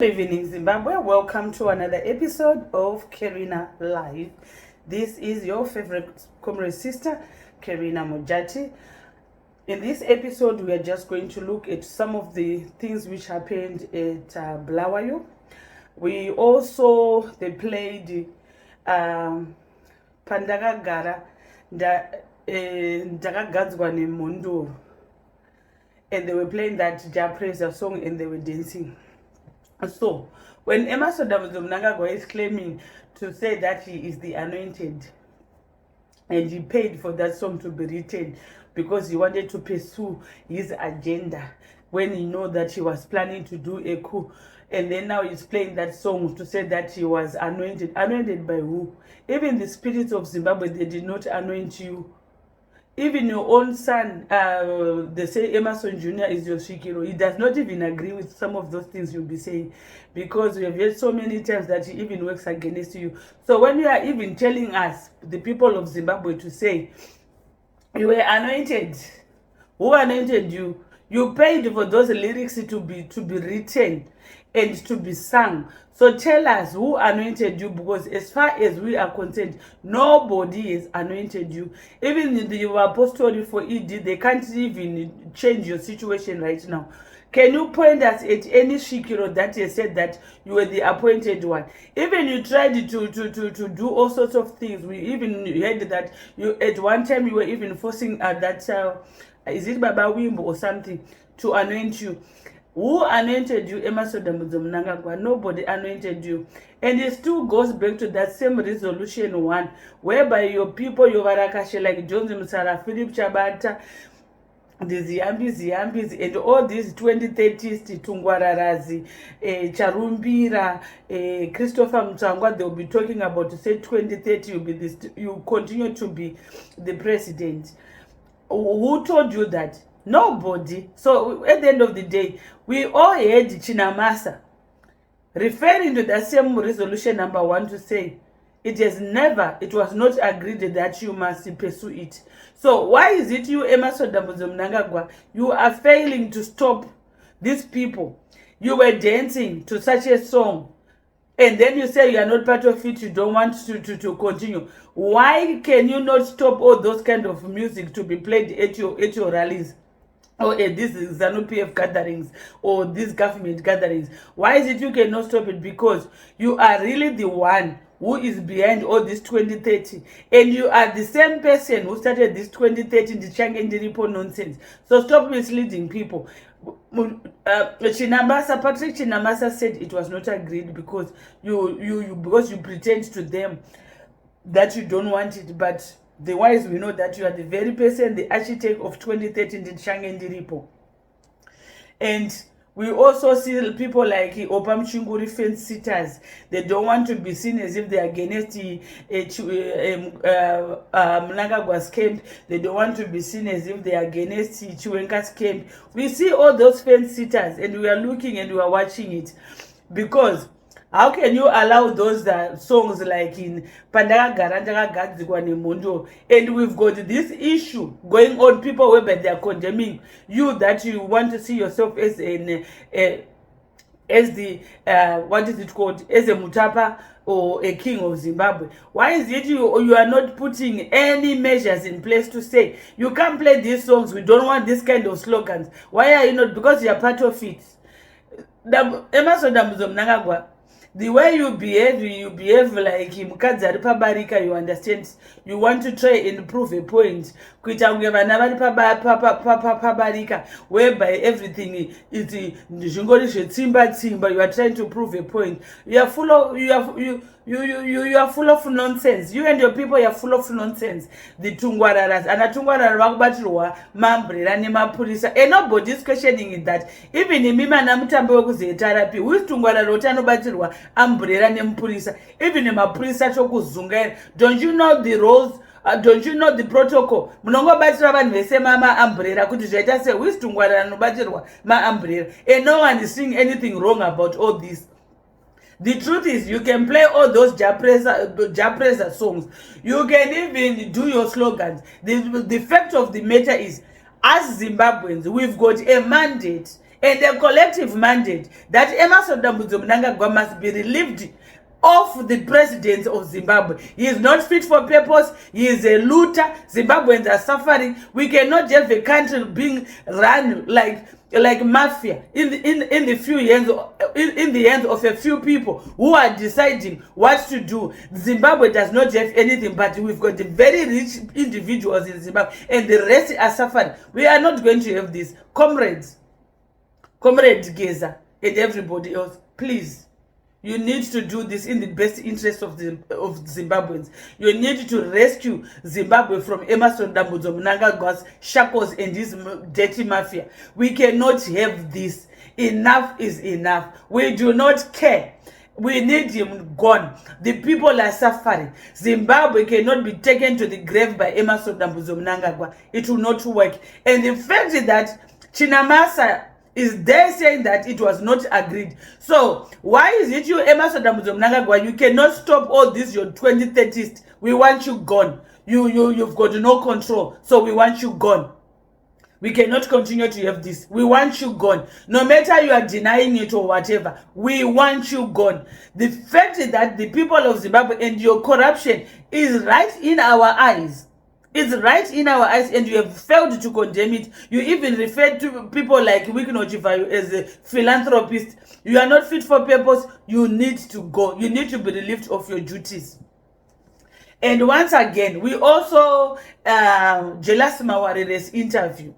Good evening, Zimbabwe. Welcome to another episode of Karina Live. This is your favorite comrade sister, Karina Mojati. In this episode, we are just going to look at some of the things which happened at Bulawayo. They played Pandagagara Ndakagadzwa neMondoro, and they were playing that Japresa song and they were dancing. So, when Mnangagwa is claiming to say that he is the anointed, and he paid for that song to be written because he wanted to pursue his agenda, when he know that he was planning to do a coup, and then now he's playing that song to say that he was anointed. Anointed by who? Even the spirits of Zimbabwe, they did not anoint you. Even your own son, they say Emerson Jr. is your shikiro. He does not even agree with some of those things you'll be saying, because we have heard so many times that he even works against you. So when you are even telling us, the people of Zimbabwe, to say you were anointed, who anointed you? You paid for those lyrics to be written and to be sung. So tell us who anointed you, because as far as we are concerned, nobody has anointed you. Even in the apostolic for ED, they can't even change your situation right now. Can you point us at any shikiro that has said that you were the appointed one? Even you tried to do all sorts of things. We even heard that you at one time you were even forcing is it Baba Wimbo or something, to anoint you. Who anointed you? Mnangagwa. Nobody anointed you. And it still goes back to that same resolution one, whereby your people, your Varakashe, like Jones Musara, Philip Chabata, the Ziambis, and all these 2030s, Tungwararazi, Charumbira, Christopher Mutangwa, they'll be talking about, to say 2030, you continue to be the president. Who told you that? Nobody. So at the end of the day, we all heard Chinamasa referring to the same resolution number 1 to say it was not agreed that you must pursue it. So why is it you, Emerson Mnangagwa, you are failing to stop these people? You were dancing to such a song, and then you say you are not part of it, you don't want to continue. Why can you not stop all those kind of music to be played at your rallies, or at these ZANU-PF gatherings, or these government gatherings? Why is it you cannot stop it? Because you are really the one who is behind all this 2030, and you are the same person who started this 2030 the Changendiripo nonsense. So stop misleading people. Chinamasa, Patrick Chinamasa said it was not agreed because you pretend to them that you don't want it, but the wise we know that you are the very person, the architect of 2013 in Changendiripo. And we also see people like Opam Chinguri fence sitters. They don't want to be seen as if they are against Mnangagwa's camp. They don't want to be seen as if they are against Chiwenka's camp. We see all those fence sitters, and we are looking and we are watching it. Because how can you allow those songs like in Pandagagara Gadzigwa neMondoro, and we've got this issue going on, people whereby they are condemning you, that you want to see yourself as what is it called, as a Mutapa or a king of Zimbabwe? Why is it you are not putting any measures in place to say you can't play these songs, we don't want this kind of slogans? Why are you not? Because you are part of it. Emerson Mnangagwa, the way you behave like Mukadzi ari pabarika, you understand? You want to try and prove a point. Kuita kunge vana vari pabarika, whereby everything is zvingori zvetsimba. You are trying to prove a point. You are full of nonsense. You and your people, you are full of nonsense. The Tungwararas and Tungwarara vakubatirwa mambrera nemapurisa, and nobody is questioning that. Even imima namutambo wekuzetarapi, who is Tungwarara utanobatirwa umbrella nemapurisa, even nemapurisa chokuzunga. Don't you know the roles? Don't you know the protocol? Munongobatira vanhu vese umbrella kuti zvaita se who is Tungwarara anobatirwa umbrella, and no one is seeing anything wrong about all this. The truth is, you can play all those Japresa songs. You can even do your slogans. The fact of the matter is, as Zimbabweans, we've got a mandate and a collective mandate that Emmerson Mnangagwa must be relieved of the president of Zimbabwe. He is not fit for purpose. He is a looter. Zimbabweans are suffering. We cannot have a country being run like mafia in the hands of a few people who are deciding what to do. Zimbabwe does not have anything, but we've got the very rich individuals in Zimbabwe, and the rest are suffering. We are not going to have this. Comrade Geza and everybody else, please. You need to do this in the best interest of Zimbabweans. You need to rescue Zimbabwe from Emmerson Mnangagwa's shackles and his dirty mafia. We cannot have this. Enough is enough. We do not care. We need him gone. The people are suffering. Zimbabwe cannot be taken to the grave by Emmerson Mnangagwa. It will not work. And the fact is that Chinamasa is there saying that it was not agreed. So why is it you, Emmerson Mnangagwa, you cannot stop all this, your 2030s? We want you gone. You've got no control. So we want you gone. We cannot continue to have this. We want you gone. No matter you are denying it or whatever, we want you gone. The fact is that the people of Zimbabwe and your corruption is right in our eyes. It's right in our eyes, and you have failed to condemn it. You even refer to people like Wikino Chivayo as a philanthropist. You are not fit for purpose. You need to go. You need to be relieved of your duties. And once again, we also, Jelas Mawarire's interview.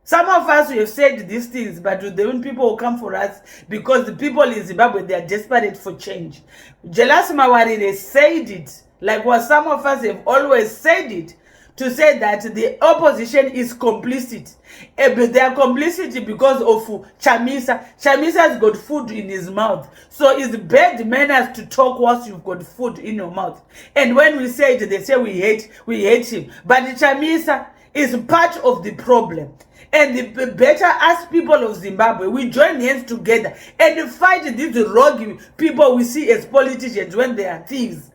Some of us, we have said these things, but the people will come for us because the people in Zimbabwe, they are desperate for change. Jelas Mawarire said it, like what some of us have always said it, to say that the opposition is complicit. But they are complicit because of Chamisa. Chamisa has got food in his mouth. So it's bad manners to talk whilst you've got food in your mouth. And when we say it, they say we hate him. But Chamisa is part of the problem. And the better as people of Zimbabwe, we join hands together and fight these rogue people we see as politicians when they are thieves.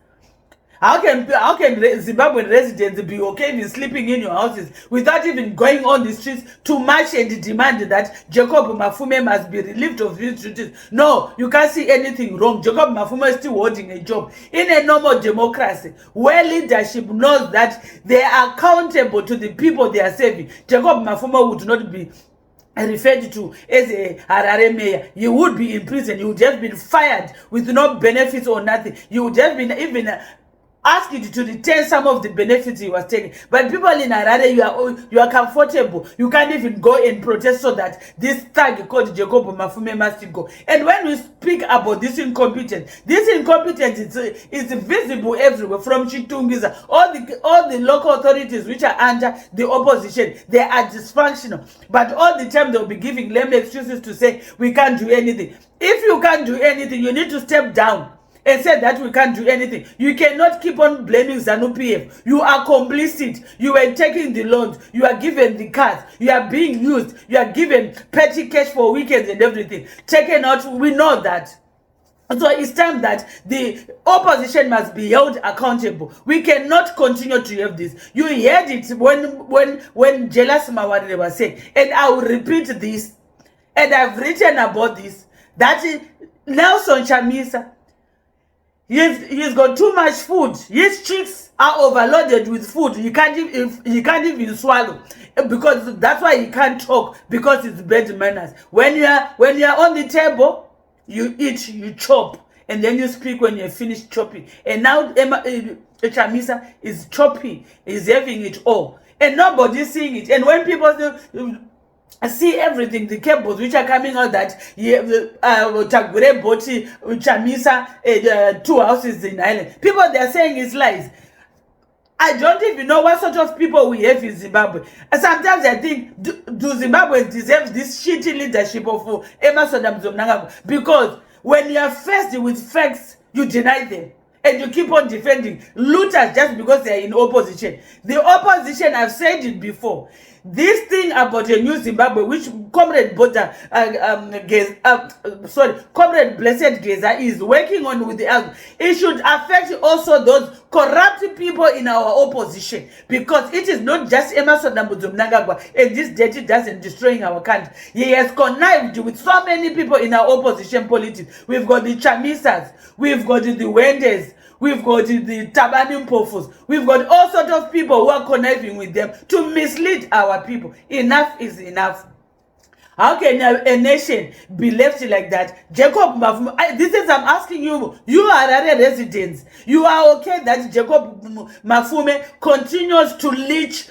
How can Zimbabwean residents be okay with sleeping in your houses without even going on the streets to march and demand that Jacob Mafume must be relieved of his duties? No, you can't see anything wrong. Jacob Mafume is still holding a job. In a normal democracy, where leadership knows that they are accountable to the people they are serving, Jacob Mafume would not be referred to as a Harare mayor. You would be in prison. You would have been fired with no benefits or nothing. You would have been even ask it to return some of the benefits he was taking. But people in Harare, you are comfortable. You can't even go and protest so that this thug called Jacob Mafume must go. And when we speak about this incompetence is visible everywhere. From Chitungiza, all the local authorities which are under the opposition, they are dysfunctional. But all the time they'll be giving lame excuses to say we can't do anything. If you can't do anything, you need to step down and said that we can't do anything. You cannot keep on blaming ZANU-PF. You are complicit. You are taking the loans. You are given the cars. You are being used. You are given petty cash for weekends and everything. Taken out, we know that. So it's time that the opposition must be held accountable. We cannot continue to have this. You heard it when Jelas Mawarire was saying, and I will repeat this, and I've written about this, that Nelson Chamisa, he's got too much food. His cheeks are overloaded with food. He can't even swallow, because that's why he can't talk, because it's bad manners. When you are on the table, you eat, you chop, and then you speak when you're finished chopping. And now Chamisa is chopping, is having it all, and nobody's seeing it. And when people see everything, the cables which are coming out that Tagure Boti, Chamisa, 2 houses in Ireland, people, they are saying it's lies. I don't even know what sort of people we have in Zimbabwe. And sometimes I think, do Zimbabweans deserve this shitty leadership of Emmerson Mnangagwa? Because when you are faced with facts, you deny them. and you keep on defending looters just because they are in opposition. The opposition, I've said it before. This thing about a new Zimbabwe, which Comrade Comrade Blessed Geza is working on with the others, it should affect also those corrupt people in our opposition, because it is not just Emmerson Mnangagwa and this dirty doesn't destroying our country. He has connived with so many people in our opposition politics. We've got the Chamisas, we've got the Wendes, we've got the Tabani Pofos. We've got all sorts of people who are conniving with them to mislead our people. Enough is enough. How can a nation be left like that? Jacob Mafume, this is, I'm asking you, you are Harare residents. You are okay that Jacob Mafume continues to leech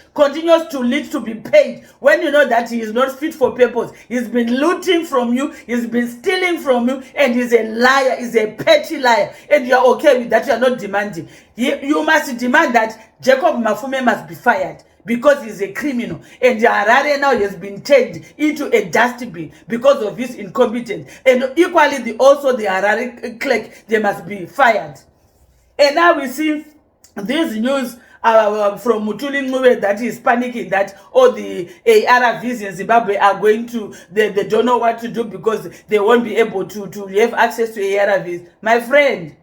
to be paid when you know that he is not fit for purpose. He's been looting from you, he's been stealing from you, and he's a liar, he's a petty liar, and you are okay with that. You are not demanding. You must demand that Jacob Mafume must be fired, because he's a criminal, and Harare now has been turned into a dustbin because of his incompetence. And equally, also the Harare clerk, they must be fired. And now we see this news from Mutuli Ngube that is panicking that all the ARVs in Zimbabwe are going to, they don't know what to do because they won't be able to have access to ARVs. My friend,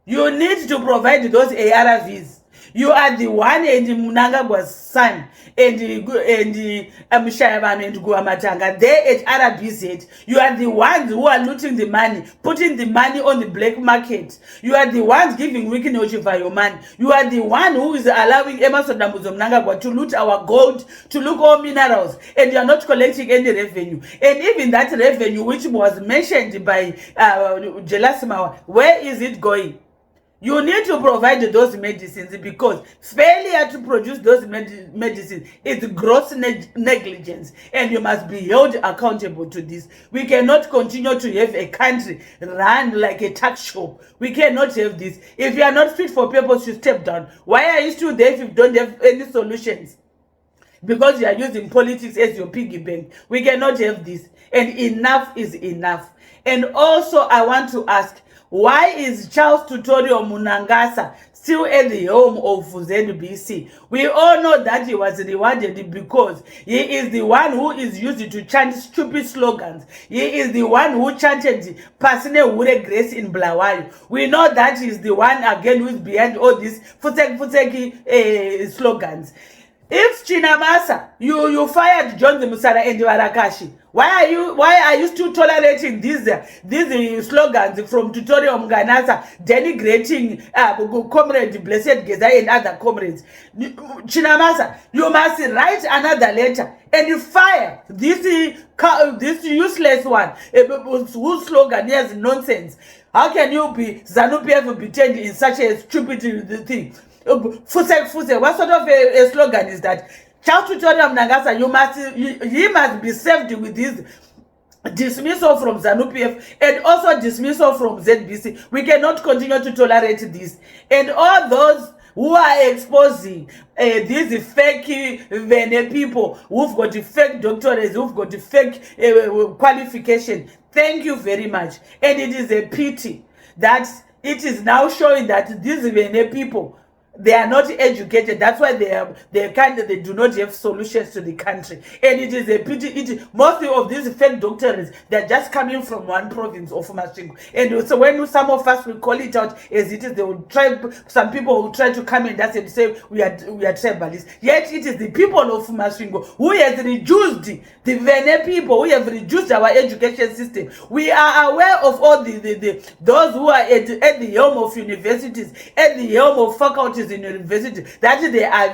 you need to provide those ARVs. You are the one, and Mnangagwa's son, and Mshayabam and Guamatanga, they at RBZ. You are the ones who are looting the money, putting the money on the black market. You are the ones giving Wikinochi for your money. You are the one who is allowing Emmerson Mnangagwa to loot our gold, to loot all minerals, and you are not collecting any revenue. And even that revenue, which was mentioned by Jelasimawa, where is it going? You need to provide those medicines, because failure to produce those medicines is gross negligence, and you must be held accountable to this. We cannot continue to have a country run like a tax shop. We cannot have this. If you are not fit for purpose, you step down. Why are you still there if you don't have any solutions? Because you are using politics as your piggy bank. We cannot have this. And enough is enough. And also, I want to ask, why is Charles Tutorial Munangasa still at the home of ZBC? We all know that he was rewarded because he is the one who is used to chant stupid slogans. He is the one who chanted Pasine Ure Grace in Blawayo. We know that he is the one again who is behind all these futeki slogans. If Chinamasa, you fired John the Musara and Warakashi, why are you still tolerating these slogans from Tutorial Mganasa denigrating Comrade Blessed Geza and other comrades? Chinamasa, you must write another letter and fire this useless one whose slogan is nonsense. How can you be ZANU-PF be turned in such a stupid thing? Fuse, what sort of a slogan is that? Charles Tutorial Mnangagwa, he must be saved with this dismissal from ZANU-PF and also dismissal from ZBC. We cannot continue to tolerate this. And all those who are exposing these fake Vene people who've got the fake doctorates, who've got the fake qualification, thank you very much. And it is a pity that it is now showing that these Vene people, they are not educated. That's why they do not have solutions to the country. And it is a pity. Most of these fake doctors, they're just coming from one province of Masvingo. And so when some of us will call it out as it is, they will try. Some people will try to come in and say we are tribalists. Yet it is the people of Masvingo who has reduced the Vene people, who have reduced our education system. We are aware of all those who are at the helm of universities, at the helm of faculties in university, that they are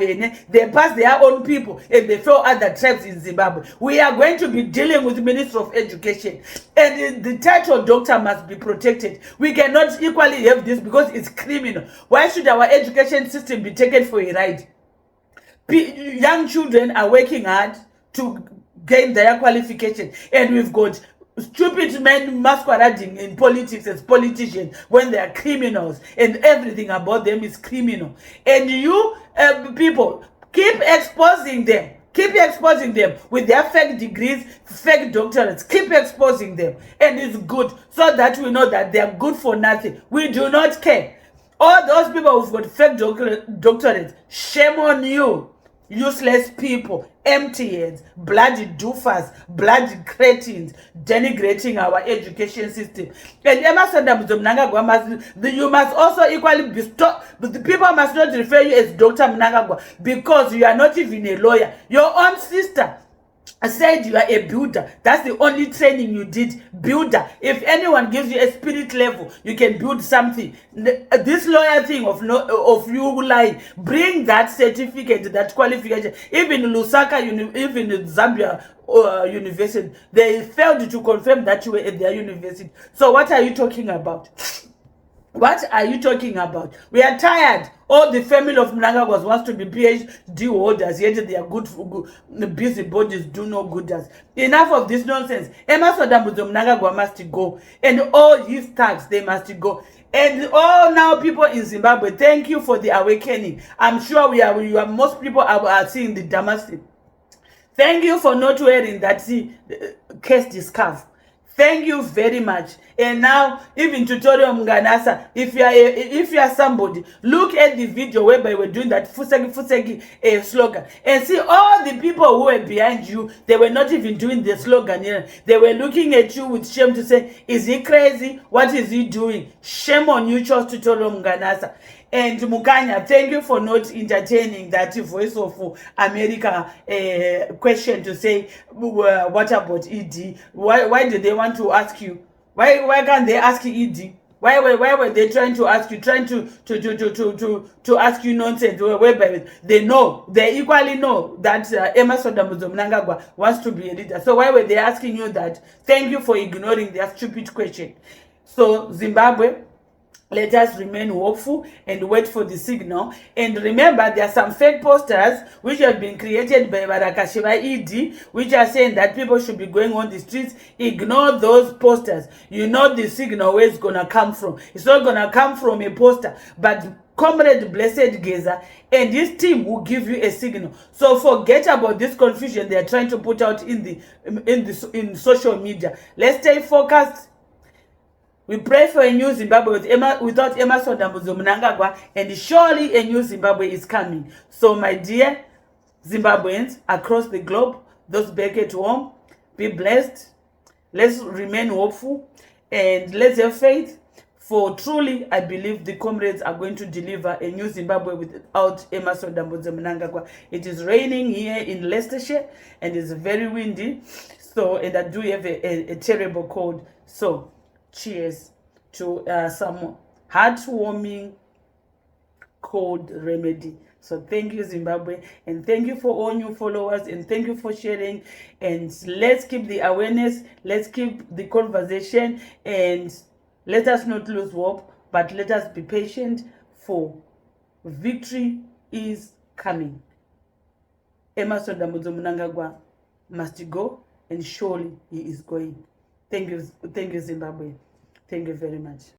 they pass their own people and they fail other tribes in Zimbabwe. We are going to be dealing with the Minister of Education, and the title doctor must be protected. We cannot equally have this because it's criminal. Why should our education system be taken for a ride? Young children are working hard to gain their qualification, and we've got stupid men masquerading in politics as politicians when they are criminals and everything about them is criminal. And you people keep exposing them. Keep exposing them with their fake degrees, fake doctorates. Keep exposing them. And it's good so that we know that they are good for nothing. We do not care. All those people who've got fake doctorates, shame on you. Useless people, empty heads, bloody doofers, bloody cretins, denigrating our education system. And you must also equally be stopped. But the people must not refer you as Dr. Mnangagwa because you are not even a lawyer. Your own sister said you are a builder. That's the only training you did. Builder. If anyone gives you a spirit level, you can build something. This lawyer thing of you lying, bring that certificate, that qualification. Even Lusaka, even Zambia University, they failed to confirm that you were at their university. So what are you talking about? What are you talking about? We are tired. All the family of Mnangagwa wants to be PhD holders, yet they are good busy bodies do no good as. Enough of this nonsense. Emerson Mnangagwa must go. And all his thugs, they must go. And all now people in Zimbabwe, thank you for the awakening. I'm sure most people are seeing the Damascus. Thank you for not wearing that case scarf. Thank you very much. And now, even tutorial Mnganasa, if you are somebody, look at the video whereby we're doing that fusegi slogan and see all the people who were behind you. They were not even doing the slogan here. They were looking at you with shame to say, is he crazy? What is he doing? Shame on you, chose tutorial Mnganasa. And Mukanya, thank you for not entertaining that Voice of America question to say, what about ED? Why did they want to ask you? Why can't they ask ED? Why were they trying to ask you, to ask you nonsense? Whereby they equally know that Emerson Mnangagwa wants to be a leader. So why were they asking you that? Thank you for ignoring their stupid question. So Zimbabwe, let us remain hopeful and wait for the signal. And remember, there are some fake posters which have been created by Barakashiva ED, which are saying that people should be going on the streets. Ignore those posters. You know the signal where it's going to come from. It's not going to come from a poster, but Comrade Blessed Geza and his team will give you a signal. So forget about this confusion they are trying to put out in social media. Let's stay focused. We pray for a new Zimbabwe without Emerson Mnangagwa, and surely a new Zimbabwe is coming. So my dear Zimbabweans across the globe, those back at home, be blessed. Let's remain hopeful and let's have faith. For truly, I believe the comrades are going to deliver a new Zimbabwe without Emerson Mnangagwa. It is raining here in Leicestershire and it's very windy. So, and I do have a terrible cold. So, cheers to some heartwarming cold remedy. So thank you, Zimbabwe, and thank you for all new followers, and thank you for sharing. And let's keep the awareness, let's keep the conversation, and let us not lose hope, but let us be patient, for victory is coming. Emerson Mnangagwa must go, and surely he is going. Thank you, Zimbabwe. Thank you very much.